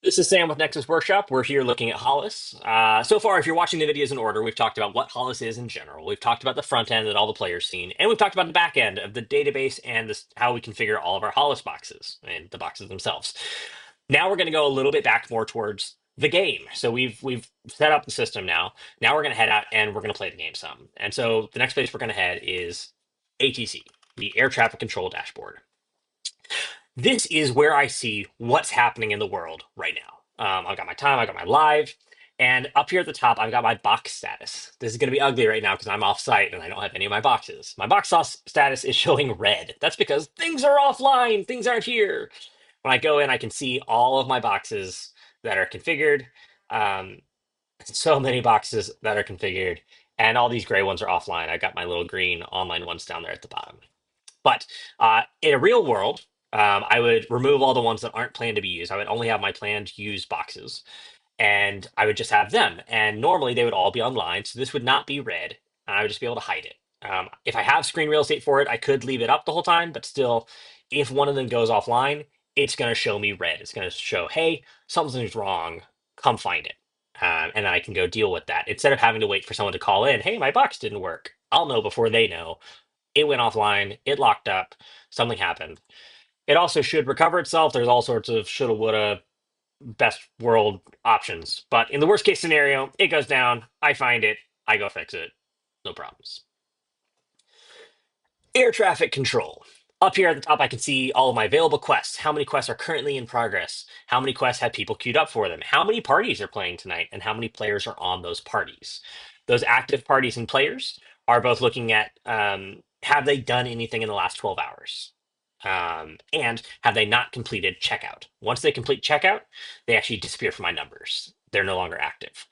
This is Sam with Nexus Workshop. We're here looking at Hollis. So far, if you're watching the videos in order, we've talked about what Hollis is in general. We've talked about the front end that all the players seen, and we've talked about the back end of the database and how we configure all of our Hollis boxes and the boxes themselves. Now we're going to go a little bit back more towards the game. So we've set up the system now. Now we're going to head out and we're going to play the game some. And so the next place we're going to head is ATC, the Air Traffic Control Dashboard. This is where I see what's happening in the world right now. I've got my time, I've got my live, and up here at the top, I've got my box status. This is going to be ugly right now because I'm off site and I don't have any of my boxes. My status is showing red. That's because things are offline, things aren't here. When I go in, I can see all of my boxes that are configured. Um, so many boxes that are configured, and all these gray ones are offline. I got my little green online ones down there at the bottom. But in a real world, I would remove all the ones that aren't planned to be used. I would only have my planned use boxes, and I would just have them. And normally they would all be online, so this would not be red, and I would just be able to hide it. If I have screen real estate for it, I could leave it up the whole time, but still, if one of them goes offline, it's going to show me red. It's going to show, hey, something's wrong. Come find it. And then I can go deal with that instead of having to wait for someone to call in. Hey, my box didn't work. I'll know before they know it went offline, it locked up, something happened. It also should recover itself. There's all sorts of shoulda, woulda, best world options. But in the worst case scenario, it goes down, I find it, I go fix it, no problems. Air traffic control. Up here at the top, I can see all of my available quests. How many quests are currently in progress? How many quests have people queued up for them? How many parties are playing tonight? And how many players are on those parties? Those active parties and players are both looking at have they done anything in the last 12 hours? And have they not completed checkout? Once they complete checkout, they actually disappear from my numbers. They're no longer active.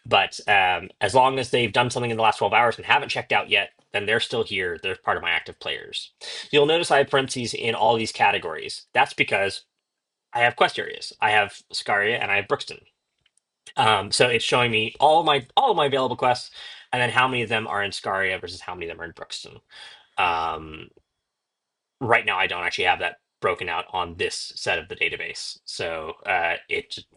But as long as they've done something in the last 12 hours and haven't checked out yet, then they're still here. They're part of my active players. You'll notice I have parentheses in all these categories. That's because I have quest areas. I have Scaria and I have Brookston. So it's showing me all of my available quests, and then how many of them are in Scaria versus how many of them are in Brookston. Um, right now I don't actually have that broken out on this set of the database. So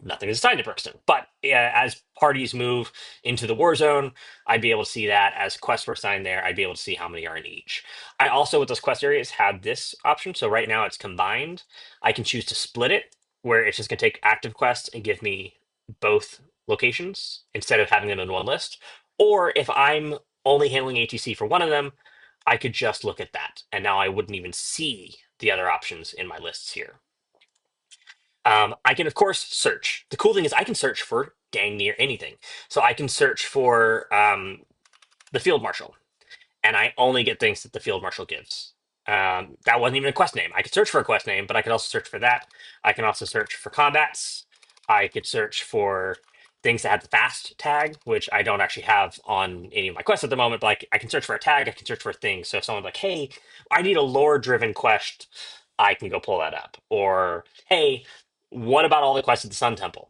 nothing is assigned to Brixton. But as parties move into the war zone, I'd be able to see that. As quests were assigned there, I'd be able to see how many are in each. I also, with those quest areas, had this option. So right now it's combined. I can choose to split it, where it's just going to take active quests and give me both locations instead of having them in one list. Or if I'm only handling ATC for one of them, I could just look at that, and now I wouldn't even see the other options in my lists here. I can, of course, search. The cool thing is I can search for dang near anything. So I can search for the field marshal, and I only get things that the field marshal gives. That wasn't even a quest name. I could search for a quest name, but I could also search for that. I can also search for combats. I could search for things that have the fast tag, which I don't actually have on any of my quests at the moment, but I can search for a tag, I can search for things. So if someone's like, hey, I need a lore driven quest, I can go pull that up. Or, hey, what about all the quests at the Sun Temple?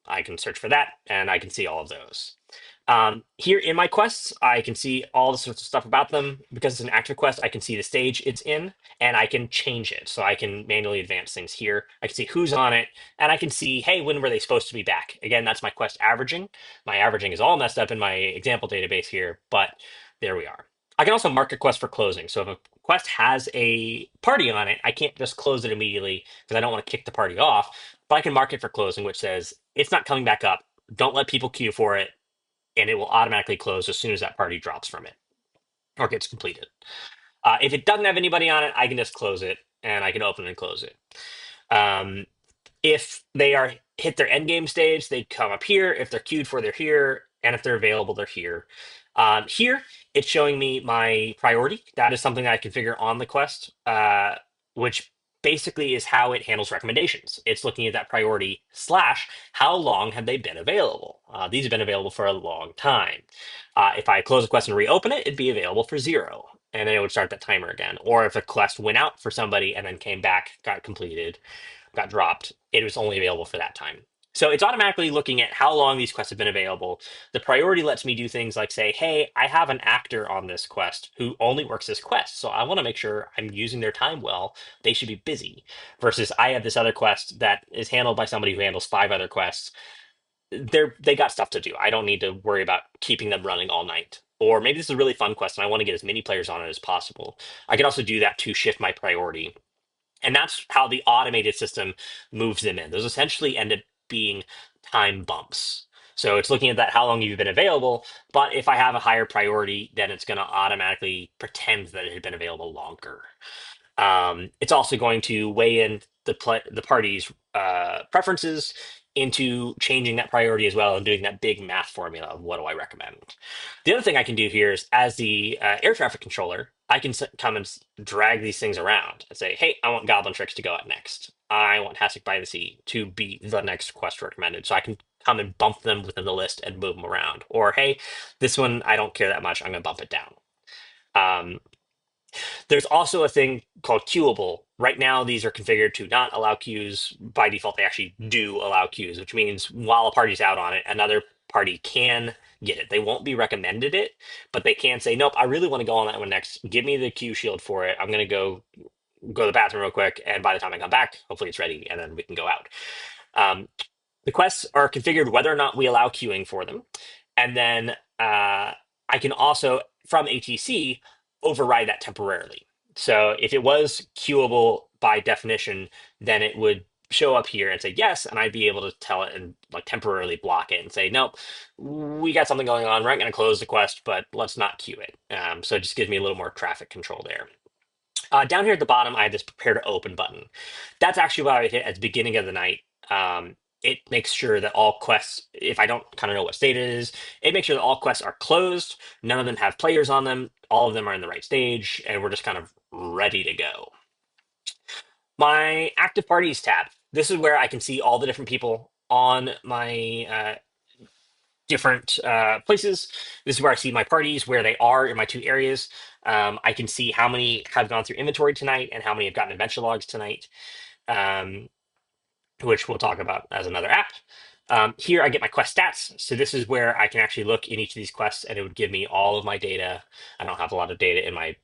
I can search for that and I can see all of those. Here in my quests, I can see all the sorts of stuff about them. Because it's an active quest, I can see the stage it's in and I can change it. So I can manually advance things here. I can see who's on it and I can see, hey, when were they supposed to be back? Again, that's my quest averaging. My averaging is all messed up in my example database here, but there we are. I can also mark a quest for closing. So if a quest has a party on it, I can't just close it immediately because I don't want to kick the party off, but I can mark it for closing, which says it's not coming back up. Don't let people queue for it, and it will automatically close as soon as that party drops from it or gets completed. If it doesn't have anybody on it, I can just close it and I can open and close it. Um, if they are hit their end game stage, they come up here. If they're queued for, they're here, and if they're available, they're here. Here, it's showing me my priority. That is something that I configure on the quest, which basically is how it handles recommendations. It's looking at that priority slash how long have they been available. These have been available for a long time. If I close a quest and reopen it, it'd be available for 0. And then it would start that timer again. Or if a quest went out for somebody and then came back, got completed, got dropped, it was only available for that time. So it's automatically looking at how long these quests have been available. The priority lets me do things like say, hey, I have an actor on this quest who only works this quest. So I want to make sure I'm using their time well. They should be busy. Versus I have this other quest that is handled by somebody who handles five other quests. They got stuff to do. I don't need to worry about keeping them running all night. Or maybe this is a really fun quest and I want to get as many players on it as possible. I can also do that to shift my priority, and that's how the automated system moves them in. Those essentially end up being time bumps. So it's looking at that how long you've been available, but if I have a higher priority, then it's going to automatically pretend that it had been available longer. It's also going to weigh in the party's preferences into changing that priority as well and doing that big math formula of what do I recommend. The other thing I can do here is, as the air traffic controller, I can come and drag these things around and say, hey, I want Goblin Tricks to go out next. I want Hasek by the Sea to be the next quest recommended. So I can come and bump them within the list and move them around. Or, hey, this one, I don't care that much. I'm going to bump it down. Um, there's also a thing called queuable. Right now, these are configured to not allow queues. By default, they actually do allow queues, which means while a party's out on it, another party can get it. They won't be recommended it, but they can say, nope, I really want to go on that one next. Give me the queue shield for it. I'm going to go to the bathroom real quick. And by the time I come back, hopefully it's ready and then we can go out. Um, the quests are configured whether or not we allow queuing for them. And then I can also, from ATC, override that temporarily. So if it was queuable by definition, then it would show up here and say yes, and I'd be able to tell it and like temporarily block it and say, nope, we got something going on. We're not going to close the quest, but let's not queue it. So it just gives me a little more traffic control there. Down here at the bottom, I have this prepare to open button. That's actually what I would hit at the beginning of the night. It makes sure that all quests, if I don't kind of know what state it is, it makes sure that all quests are closed. None of them have players on them. All of them are in the right stage, and we're just kind of ready to go. My active parties tab. This is where I can see all the different people on my different places. This is where I see my parties, where they are in my two areas. I can see how many have gone through inventory tonight and how many have gotten adventure logs tonight, um, which we'll talk about as another app. Here I get my quest stats. So this is where I can actually look in each of these quests and it would give me all of my data. I don't have a lot of data in my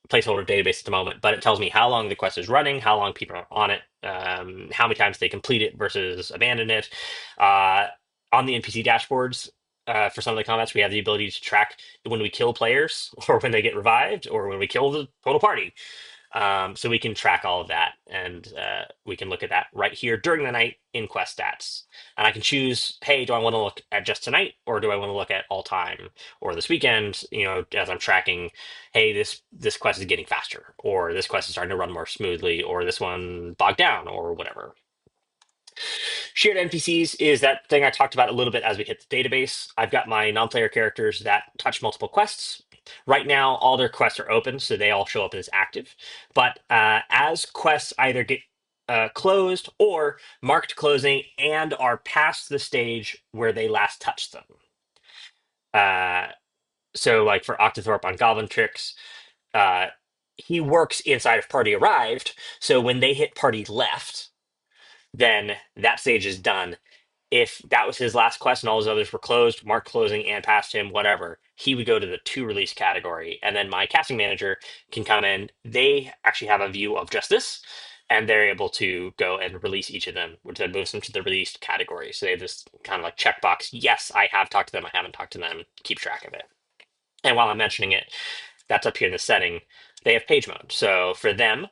placeholder database at the moment, but it tells me how long the quest is running, how long people are on it, how many times they complete it versus abandon it. On the NPC dashboards, for some of the combats, we have the ability to track when we kill players or when they get revived or when we kill the total party. So we can track all of that and we can look at that right here during the night in quest stats. And I can choose, hey, do I want to look at just tonight or do I want to look at all time or this weekend, as I'm tracking, hey, this quest is getting faster or this quest is starting to run more smoothly or this one bogged down or whatever. Shared NPCs is that thing I talked about a little bit as we hit the database. I've got my non-player characters that touch multiple quests. Right now, all their quests are open, so they all show up as active. But as quests either get closed or marked closing and are past the stage where they last touched them. So like for Octothorpe on Goblin Tricks, he works inside of Party Arrived. So when they hit Party Left, then that stage is done. If that was his last quest and all his others were closed, marked closing and past him, whatever, he would go to the to release category. And then my casting manager can come in. They actually have a view of just this, and they're able to go and release each of them, which then moves them to the released category. So they have this kind of like checkbox. Yes, I have talked to them. I haven't talked to them. Keep track of it. And while I'm mentioning it, that's up here in the setting. They have page mode. So for them,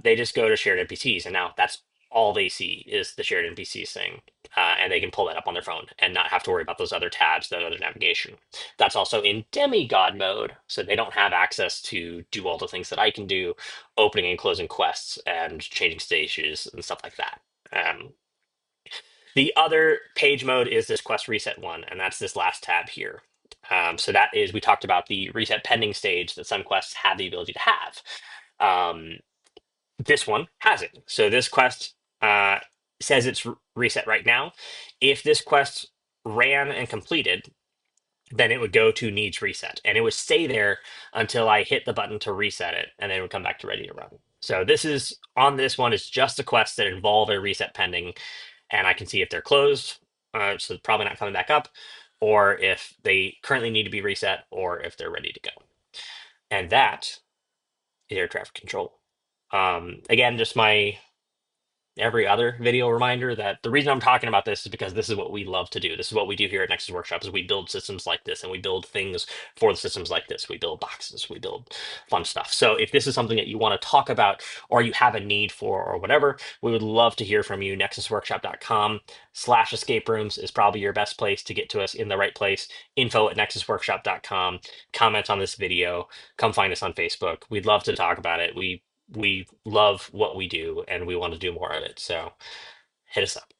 they just go to shared NPCs. And now that's all they see is the shared NPCs thing. And they can pull that up on their phone and not have to worry about those other tabs, that other navigation. That's also in demigod mode. So they don't have access to do all the things that I can do, opening and closing quests and changing stages and stuff like that. The other page mode is this quest reset one, and that's this last tab here. So that is, we talked about the reset pending stage that some quests have the ability to have. This one has it. So this quest says it's reset right now. If this quest ran and completed, then it would go to needs reset and it would stay there until I hit the button to reset it and then it would come back to ready to run. So this is on this one, it's just the quests that involve a reset pending. and I can see if they're closed, so probably not coming back up, or if they currently need to be reset, or if they're ready to go. And that is air traffic control. Again, just my every other video reminder that the reason I'm talking about this is because this is what we love to do. This is what we do here at Nexus Workshop is we build systems like this, and we build things for the systems like this. We build boxes, we build fun stuff. So if this is something that you want to talk about or you have a need for or whatever, we would love to hear from you. nexusworkshop.com/escape rooms is probably your best place to get to us in the right place. info@nexusworkshop.com. Comment on this video. Come find us on Facebook. We'd love to talk about it. We love what we do and we want to do more of it. So hit us up.